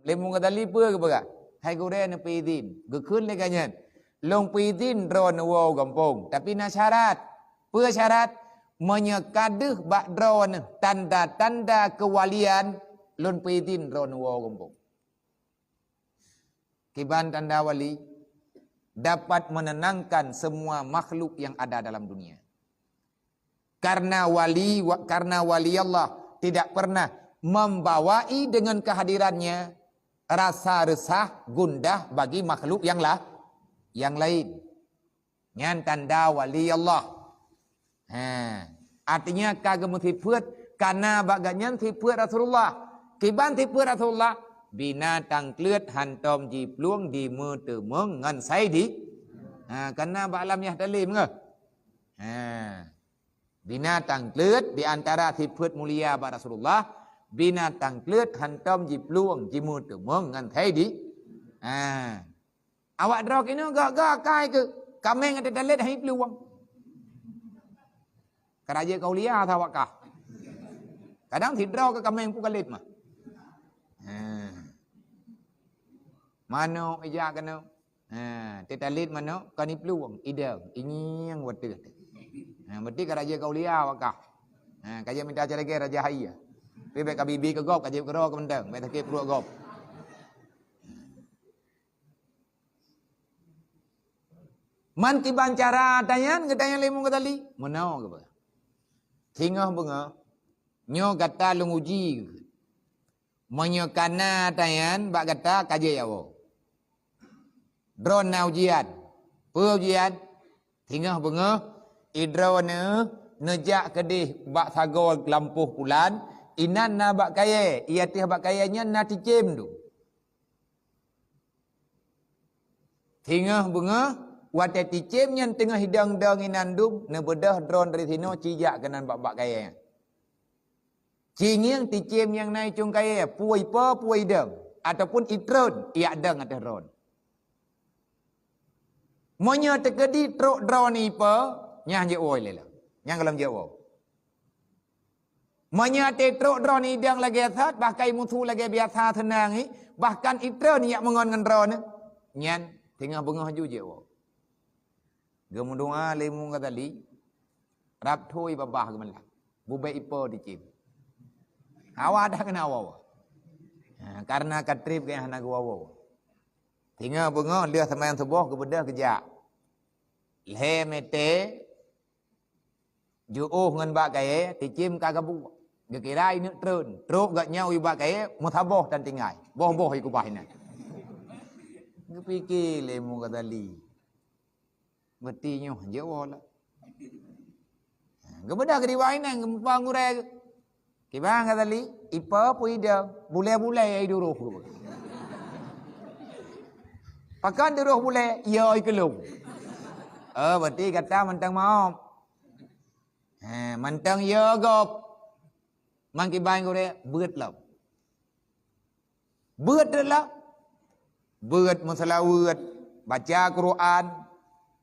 Lemu kata lipa ke berat. Hai goreng na pidin. Gekun le kanyan. Long pidin drone wow kampung. Tapi nak syarat. Apa syarat? Menyekaduh bak drone tanda-tanda kewalian long pidin drone wow kampung. Kiban tanda wali dapat menenangkan semua makhluk yang ada dalam dunia. Karena wali Allah tidak pernah membawai dengan kehadirannya rasa resah, gundah bagi makhluk yang lain. Nyan tanda wali Allah. Artinya kagak mutiput karena baganyan tiput Rasulullah. Kiban tiput Rasulullah binatang kelut hantom jipluang di mutemeng ngan sai di. Karena ba'lam yahdalim ke? Binatang kelut di antara tiput mulia ba Rasulullah. Binatang kelut hantam jipluang jimu temeng ngan thai di. Awak drok ini gak kai ke kameng ada dalet hai peluang. Keraja kau lihat awak kah. Kadang tidrok ke kameng pu kalit mah. Mano ija kena. Tetalit mano kani peluang idang ini yang wadah. Berarti keraja kau lihat awak kah. Kaja minta cara ke raja hayya. Bebek ka bibi ke gop ka jip ke ro ke mendang mek takip perut gop. Man kiban cara tayan ke tayan lemu katali menau ke ba. Tingah bunga nyo kata lung uji. Menyo kana tayan bak kata kaje yawo. Drone na ujian. Pe ujian tingah bunga idrone nejak kedih bak sagol lampuh bulan. Inan na bak kaya, ia tih bak kayanya na ticem tu. Tingah bunga, wate ticem yang tengah hidang dang inan dum, ne bedah drone dari sino cijak kenan bak kaya. Cinging ticem yang naik cung kaya, puai pa puai dang, ataupun itron, ia dang atas drone. Monya tekedi truk drone ni pa, nyah je oi lela, nyang kalam je oi. Menyate truk drone idang lagi asat, bahkan musuh lagi biasa tenang ni, bahkan itra ni yang mengon dengan drone nyan tengah bengah ju je wo. Gemudunga lemu katali, rap thui babah gemelah, bubai ipo dicim. Awak dah kena awak. Karena katrip ke hana gua wo. Tengah bengah dia sama yang sebuah kebedah kejak. Le mete juuh ngan bak kaya, dicim kagak bu. Dia kira ini truk gak nyau iba kaya mutaboh dan tinggai. Boh-boh iku bahinan. Ngepikir lemu kata li. Bertinyo jawab lah. Kebedah ke diwainan kempang ngurai. Kibang kata li, ipa pun ida bule-bule ai duruh. Pakan duruh bule, ya ai kelung. Berarti kata mentang mau. Mentang ya gop. Mangki bain gore beut lah. Beut adalah beut masalawat, baca Quran,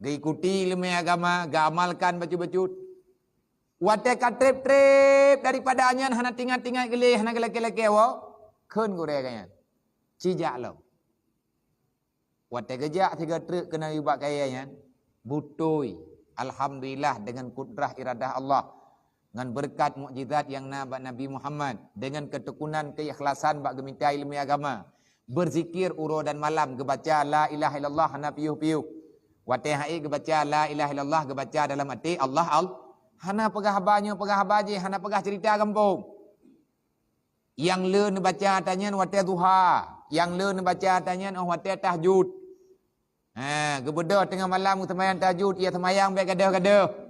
diikuti ilmu agama, gamalkan baca-baca. Wate katrep-trep daripada anyan hana tinggal-tinggal gelih hana gelake-lake wa keun gore kanyan. Cijak lah. Wate gejak 3 truk kena ibak kayanyan. Butoi. Alhamdulillah dengan kudrah iradah Allah. Dengan berkat mukjizat yang Nabi Muhammad, dengan ketekunan keikhlasan bak gemita ilmu agama, berzikir uro dan malam gebaca la ilaha illallah hana piuh-piuh. Wate hai gebaca la ilaha illallah gebaca dalam hati Allah hana pegah banyo pegah baje hana pegah cerita kampung. Yang leun baca tanyan wate duha, yang leun baca tanyan wate tahajud. Gebedah tengah malam semayang tahajud ia semayang baik gadah-gadah.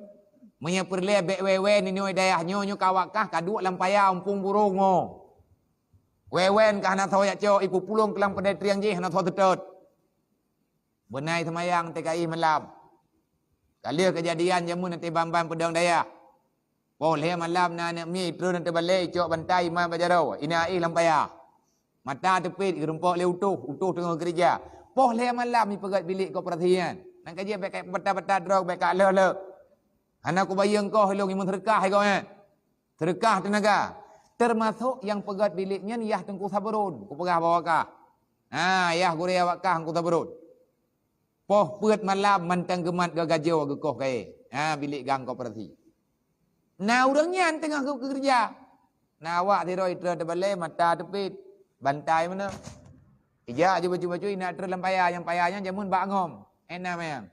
Menya perle bek wewen ni dayah nyo kawakah kaduk lampaya umpung burung ngo. Wewen kah na thoyak cho iku pulung kelang pedai triang je hana tho tetot. Benai semayang TKI malam. Kali kejadian jamun nanti bambam pedang dayah. Boleh malam na nak mi terus nanti balik cok bantai imam bajarau. Ina ai lampaya. Mata tepit gerumpok le utuh tengah gereja. Boleh malam ni pegat bilik kau perhatian. Nang kaji baik beta-beta drog baik le. Anak aku bayang kau helong imun terkah kau terkah tenaga. Termasuk yang pegat biliknya ni yah tengku sabarun. Ku pegah bawa kah. Ayah gure awak kah angku taberut. Poh peut malam mantang gemat gagajo gekoh kae. Bilik gang koperasi. Nah urangnya tengah kerja. Nah awak tiroi tra terbalik mata tepit. Bantai mana? Ija je baju-baju ina tra lempaya yang payahnya jamun bak ngom. Enak memang.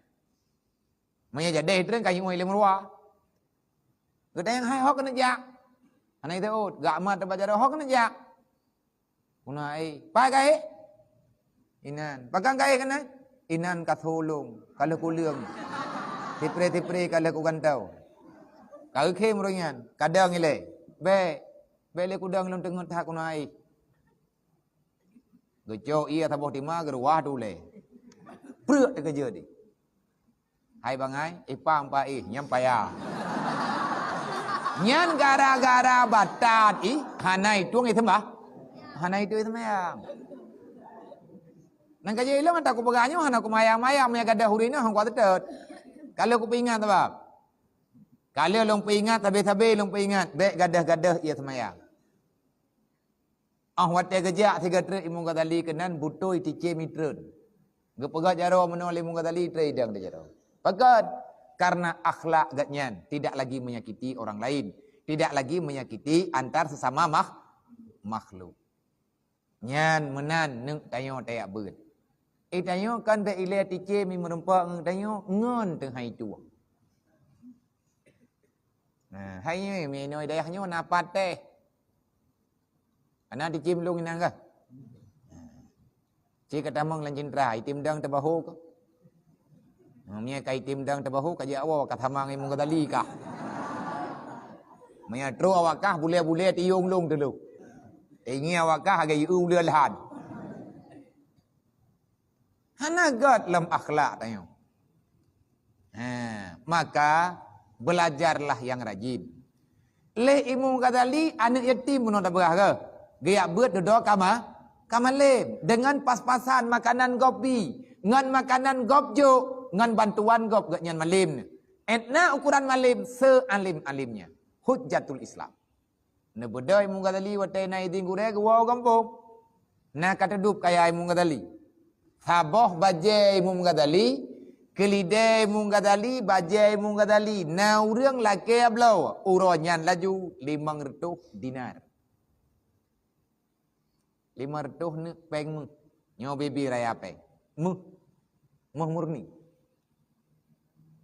Maya jadi tra kayu oi lemrua. Gede yang hai hok kena jak. Anai teut gak mat bajar hok kena jak. Unai, pakai inan. Pagang kai kena? Inan katholong. Kalau kuliang. Tipre-tipre kalau ku gantau. Kau kem ronyan. Kadang ile. Be le kudang lon tengah tak kunai. Gejo ia taboh tima geruah dule. Prek kerja di. Hai bangai, ipang pai nyampaya. Nyan gara-gara batat hanai tuang itu mbah. Hanai itu mayang. Nang kaje ilang tak ku peganyo hana ku mayang-mayang maya gadah hurina hang kuat tetet. Kalau ku pingat apa? Kalau long pingat tabe-tabe long pingat be gadah-gadah ia semayang. Wate gejak 3 truk imong katali kenan butoi tice mitreun. Gepegat jaro menoleh imong katali tredang de jaro. Pegat karena akhlak gatnyan tidak lagi menyakiti orang lain, tidak lagi menyakiti antar sesama makhluk. Nyan menan neuk tayo tayak beut. Tayo kan be ile tice mi merempak ngeng tayo ngon teng hai tuang. Nah, hai mi noi dayahnya napat teh. Ana dicim lung inang ka. Cik kata mong lanjin trai tim dang tebahu ka. Mia kai tim dang tebahu ka je awa ka thamang imong katali ka. Mia tro awak kah bule-bule tiung lung dulu. Ingi awak kah gai u lel had. Hana gat lam akhlak tayo. Maka belajarlah yang rajin. Le imong katali anak yatim mun tak berah ke? Gaya beut dodo kamalem dengan pas-pasan makanan gopi, ngan makanan gopjo, ngan bantuan gop gak nyan malim. Etna ukuran malim sealim-alimnya. Hujjatul Islam. Ne bedai mung katali watai na iding gure ke wow kampung. Na kata dup kaya mung katali. Saboh bajai mung katali, kelidai mung katali, bajai mung katali. Na urang laki ablau, uronyan laju 500 dinar. 500 ni peng mu. Nyo bibi raya peng. Mu murni.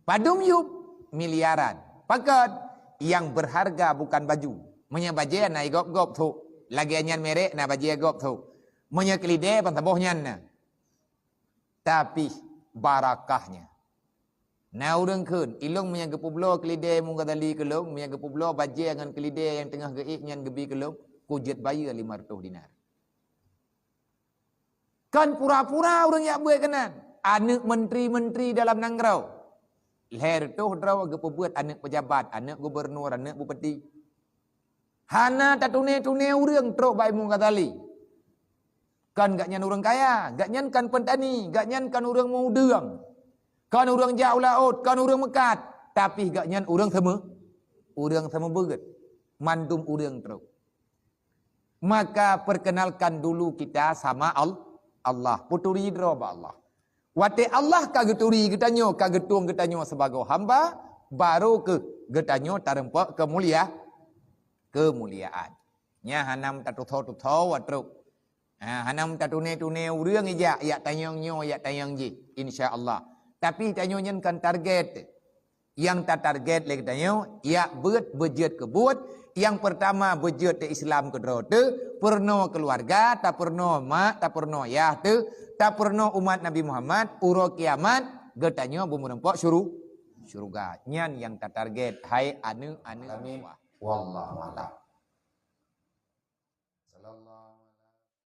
Padum yup miliaran. Pakat yang berharga bukan baju. Menya baju na igop-gop tu. Lagi anyan merek na baju gop tu. Menya kelide pan taboh nyan na. Tapi barakahnya. Na urang keun ilung menya gepublo kelide mung katali kelung, menya gepublo baju dengan kelide yang tengah geik nyan gebi kelung, kujet bayar 500 dinar. Kan pura-pura orang yang buat kanan. Anak menteri-menteri dalam nangrau. Leher tu draw gepebuat anak pejabat, anak gubernur, anak bupati. Hana tak tune-tune orang truk bai mung katali. Kan gak nyan orang kaya, gak nyan kan pentani, gak nyan kan orang mau deang. Kan orang jauh laut, kan orang mekat. Tapi gak nyan orang sama beget. Mandum orang truk. Maka perkenalkan dulu kita sama Allah. Puturi droba Allah. Wate Allah kageturi getanyo, kagetung getanyo sebagai hamba, baru ke getanyo tarempak kemuliaan. Nya hanam tatu-tatu watruk. Hanam tatune-tune urang ija, ya tanyong nyo, ya tanyong ji, insya-Allah. Tapi tanyo nyen kan target. Yang tak target lagi tanyo, ya bejet kebut. Yang pertama bejet te Islam kedro te, perno keluarga, tak perno mak, tak perno ayah te, tak perno umat Nabi Muhammad, uro kiamat, getanyo bumurempok syurga. Nyan yang tak target, hai anu. Wallahu a'lam.